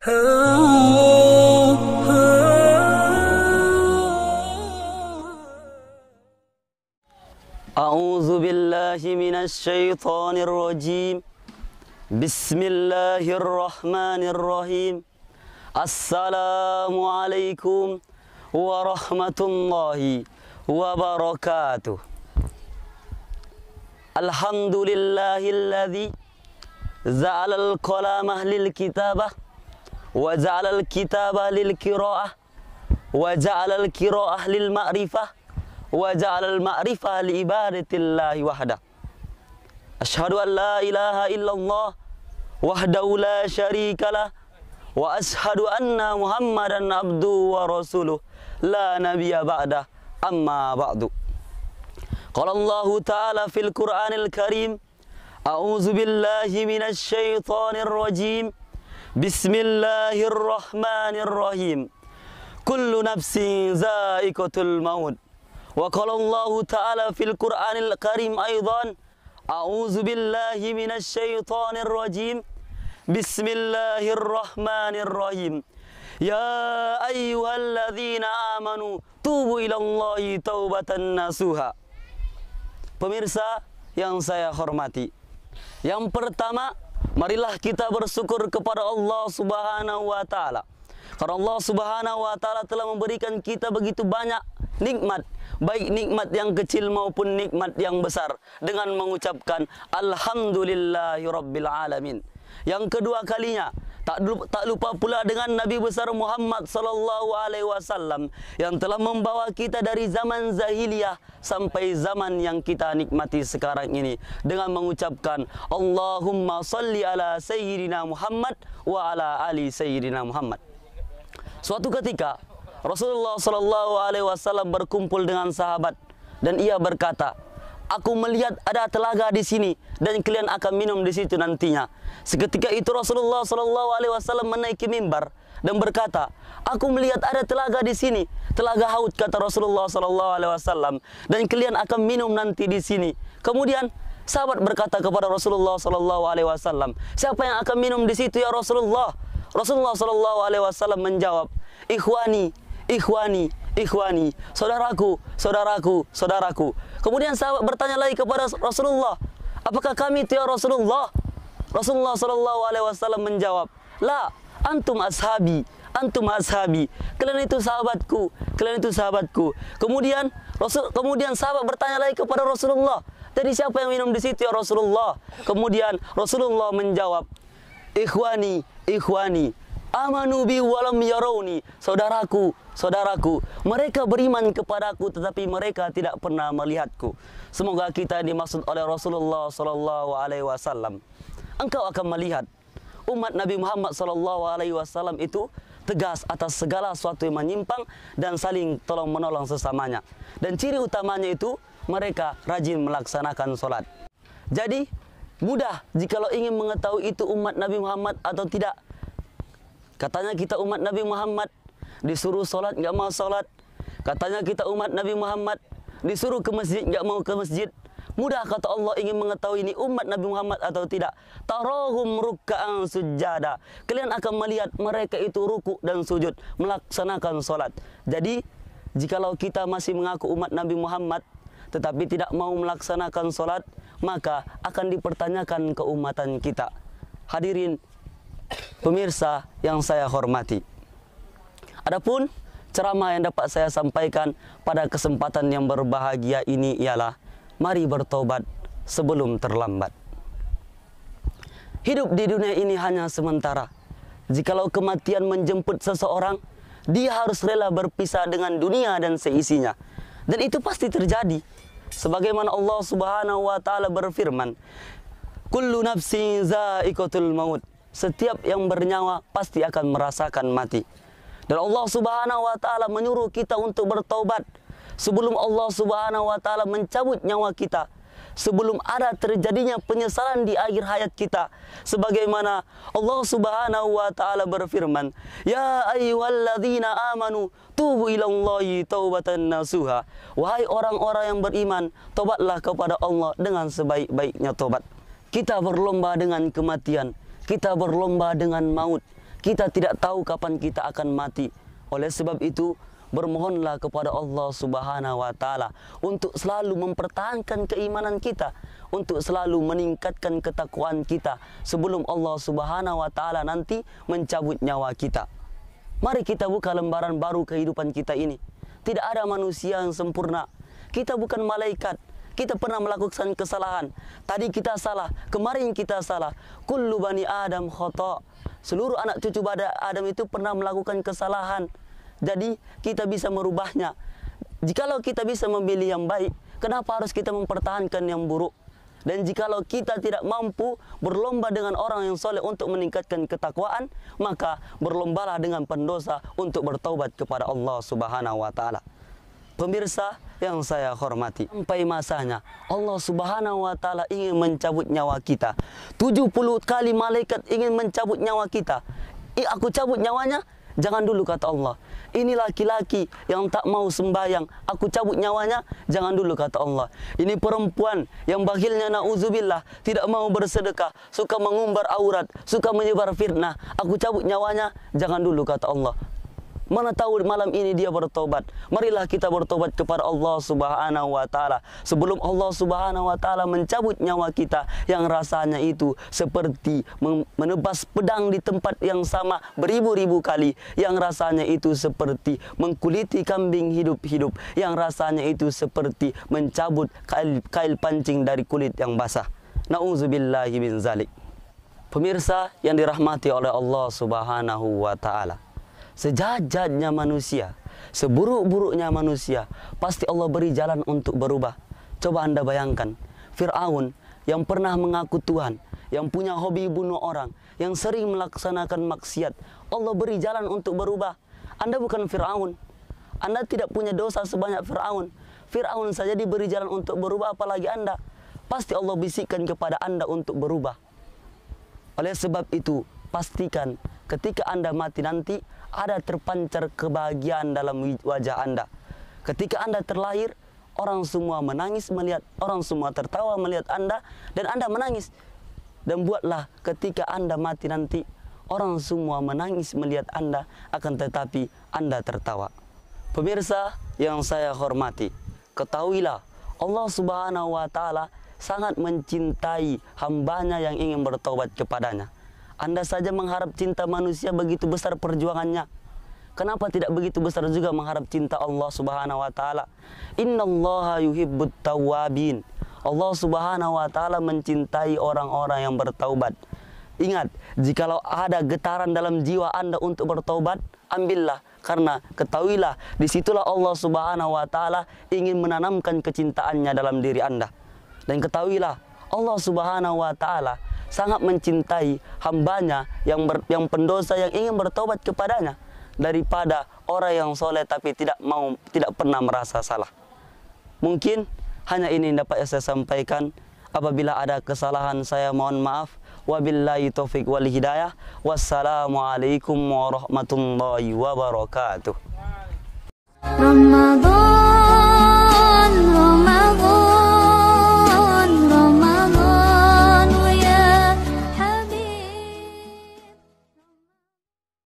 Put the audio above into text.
A'udzu billahi minasy syaithanir rajim. Bismillahirrahmanirrahim. Assalamualaikum warahmatullahi wabarakatuh. Alhamdulillahilladzi ja'alal qalama lil kitabah wa ja'alal kitabah lil qiraah wa ja'alal qiraah lil ma'rifah wa ja'alal ma'rifah li ibadatillahi wahda. Asyhadu an la ilaha illallah wahdahu la syarikalah wa asyhadu anna Muhammadan abduhu wa rasuluh la nabiyya ba'dah, amma ba'du. Qala Allah ta'ala fil Qur'anil Karim, a'udzu billahi minasy syaithanir rajim. Bismillahirrahmanirrahim. Kullu nafsin za'iqatul maut. Wa qala Allah ta'ala fil Qur'anil Karim aidan, a'udzu billahi minasy syaithanir rajim. Bismillahirrahmanirrahim. Ya ayyuhalladzina amanu tubu ilallahi taubatan nasuha. Pemirsa yang saya hormati, yang pertama, marilah kita bersyukur kepada Allah Subhanahu wa taala. Karena Allah Subhanahu wa taala telah memberikan kita begitu banyak nikmat, baik nikmat yang kecil maupun nikmat yang besar, dengan mengucapkan alhamdulillahirabbil alamin. Yang kedua kalinya, tak lupa pula dengan Nabi besar Muhammad sallallahu alaihi wasallam yang telah membawa kita dari zaman zahiliyah sampai zaman yang kita nikmati sekarang ini, dengan mengucapkan Allahumma salli ala sayyidina Muhammad wa ala ali sayyidina Muhammad. Suatu ketika Rasulullah sallallahu alaihi wasallam berkumpul dengan sahabat dan ia berkata, "Aku melihat ada telaga di sini dan kalian akan minum di situ nantinya." Seketika itu Rasulullah sallallahu alaihi wasallam menaiki mimbar dan berkata, "Aku melihat ada telaga di sini, telaga Haud," kata Rasulullah sallallahu alaihi wasallam, "dan kalian akan minum nanti di sini." Kemudian sahabat berkata kepada Rasulullah sallallahu alaihi wasallam, "Siapa yang akan minum di situ ya Rasulullah?" Rasulullah sallallahu alaihi wasallam menjawab, "Ikhwani, ikhwani, ikhwani, saudaraku, saudaraku, saudaraku." Kemudian sahabat bertanya lagi kepada Rasulullah, "Apakah kami itu ya Rasulullah?" Rasulullah sallallahu alaihi wasallam menjawab, "La, antum ashabi, antum ashabi. Kalian itu sahabatku, kalian itu sahabatku." Kemudian sahabat bertanya lagi kepada Rasulullah, "Jadi siapa yang minum di situ ya Rasulullah?" Kemudian Rasulullah menjawab, "Ikhwani, ikhwani, amanu bi walam yarawni." Saudaraku, saudaraku, mereka beriman kepadaku tetapi mereka tidak pernah melihatku. Semoga kita dimaksud oleh Rasulullah sallallahu alaihi wasallam. Engkau akan melihat umat Nabi Muhammad sallallahu alaihi wasallam itu tegas atas segala sesuatu yang menyimpang dan saling tolong menolong sesamanya. Dan ciri utamanya itu mereka rajin melaksanakan solat. Jadi mudah jikalau ingin mengetahui itu umat Nabi Muhammad atau tidak. Katanya kita umat Nabi Muhammad disuruh solat enggak mau solat. Katanya kita umat Nabi Muhammad disuruh ke masjid enggak mau ke masjid. Mudah kata Allah ingin mengetahui ini umat Nabi Muhammad atau tidak. Tarahum ruk'an sujada. Kalian akan melihat mereka itu ruku dan sujud, melaksanakan solat. Jadi jikalau kita masih mengaku umat Nabi Muhammad tetapi tidak mau melaksanakan solat, maka akan dipertanyakan keumatan kita. Hadirin pemirsa yang saya hormati, adapun ceramah yang dapat saya sampaikan pada kesempatan yang berbahagia ini ialah mari bertobat sebelum terlambat. Hidup di dunia ini hanya sementara. Jikalau kematian menjemput seseorang, dia harus rela berpisah dengan dunia dan seisinya. Dan itu pasti terjadi. Sebagaimana Allah Subhanahu wa taala berfirman, "Kullu nafsin za'iqatul maut." Setiap yang bernyawa pasti akan merasakan mati. Dan Allah Subhanahu wa taala menyuruh kita untuk bertaubat sebelum Allah Subhanahu wa taala mencabut nyawa kita, sebelum ada terjadinya penyesalan di akhir hayat kita. Sebagaimana Allah Subhanahu wa taala berfirman, "Ya ayyuhalladzina amanu tubu ilallahi taubatan nasuha." Wahai orang-orang yang beriman, tobatlah kepada Allah dengan sebaik-baiknya tobat. Kita berlomba dengan kematian, kita berlomba dengan maut, Kita tidak tahu kapan kita akan mati. Oleh sebab itu, bermohonlah kepada Allah Subhanahu wa Ta'ala untuk selalu mempertahankan keimanan kita, untuk selalu meningkatkan ketakwaan kita sebelum Allah Subhanahu wa Ta'ala nanti mencabut nyawa kita. Mari kita buka lembaran baru kehidupan kita ini. Tidak ada manusia yang sempurna. Kita bukan malaikat. Kita pernah melakukan kesalahan. Tadi kita salah, kemarin kita salah. Kullu bani Adam khata'. Seluruh anak cucu Adam itu pernah melakukan kesalahan. Jadi kita bisa merubahnya. Jikalau kita bisa memilih yang baik, kenapa harus kita mempertahankan yang buruk? Dan jikalau kita tidak mampu berlomba dengan orang yang soleh untuk meningkatkan ketakwaan, maka berlombalah dengan pendosa untuk bertaubat kepada Allah Subhanahu wa Ta'ala. Pemirsa yang saya hormati, sampai masanya Allah Subhanahu wa Ta'ala ingin mencabut nyawa kita. 70 kali malaikat ingin mencabut nyawa kita. Aku cabut nyawanya? Jangan dulu, kata Allah. Ini laki-laki yang tak mau sembahyang, aku cabut nyawanya? Jangan dulu, kata Allah. Ini perempuan yang bakhilnya, na'udzubillah, tidak mau bersedekah, suka mengumbar aurat, suka menyebar fitnah, aku cabut nyawanya? Jangan dulu, kata Allah. Mana tahu malam ini dia bertobat. Marilah kita bertobat kepada Allah Subhanahu wa Ta'ala sebelum Allah Subhanahu wa Ta'ala mencabut nyawa kita yang rasanya itu seperti menebas pedang di tempat yang sama beribu-ribu kali, yang rasanya itu seperti mengkuliti kambing hidup-hidup, yang rasanya itu seperti mencabut kail pancing dari kulit yang basah. Na'udzubillahi min zalik. Pemirsa yang dirahmati oleh Allah Subhanahu wa Ta'ala, sejahatnya manusia, seburuk-buruknya manusia, pasti Allah beri jalan untuk berubah. Coba Anda bayangkan, Fir'aun yang pernah mengaku Tuhan, yang punya hobi bunuh orang, yang sering melaksanakan maksiat, Allah beri jalan untuk berubah. Anda bukan Fir'aun. Anda tidak punya dosa sebanyak Fir'aun. Fir'aun saja diberi jalan untuk berubah, apalagi Anda. Pasti Allah bisikkan kepada Anda untuk berubah. Oleh sebab itu, pastikan ketika Anda mati nanti, ada terpancar kebahagiaan dalam wajah Anda. Ketika Anda terlahir, orang semua menangis melihat, orang semua tertawa melihat Anda, dan Anda menangis. Dan buatlah ketika Anda mati nanti, orang semua menangis melihat Anda, akan tetapi Anda tertawa. Pemirsa yang saya hormati, ketahuilah Allah Subhanahu wa Ta'ala sangat mencintai hambanya yang ingin bertobat kepadanya. Anda saja mengharap cinta manusia begitu besar perjuangannya. Kenapa tidak begitu besar juga mengharap cinta Allah Subhanahu wa Ta'ala? Innallaha yuhibbut tawwabin. Allah Subhanahu wa Ta'ala mencintai orang-orang yang bertaubat. Ingat, jikalau ada getaran dalam jiwa Anda untuk bertaubat, ambillah, karena ketahuilah disitulah Allah Subhanahu wa Ta'ala ingin menanamkan kecintaannya dalam diri Anda. Dan ketahuilah Allah Subhanahu wa Ta'ala sangat mencintai hambanya yang pendosa yang ingin bertobat kepadanya daripada orang yang soleh tapi tidak pernah merasa salah. Mungkin hanya ini yang dapat saya sampaikan. Apabila ada kesalahan saya mohon maaf. Wabillahi taufiq wal hidayah. Wassalamualaikum warahmatullahi wabarakatuh. Ramadan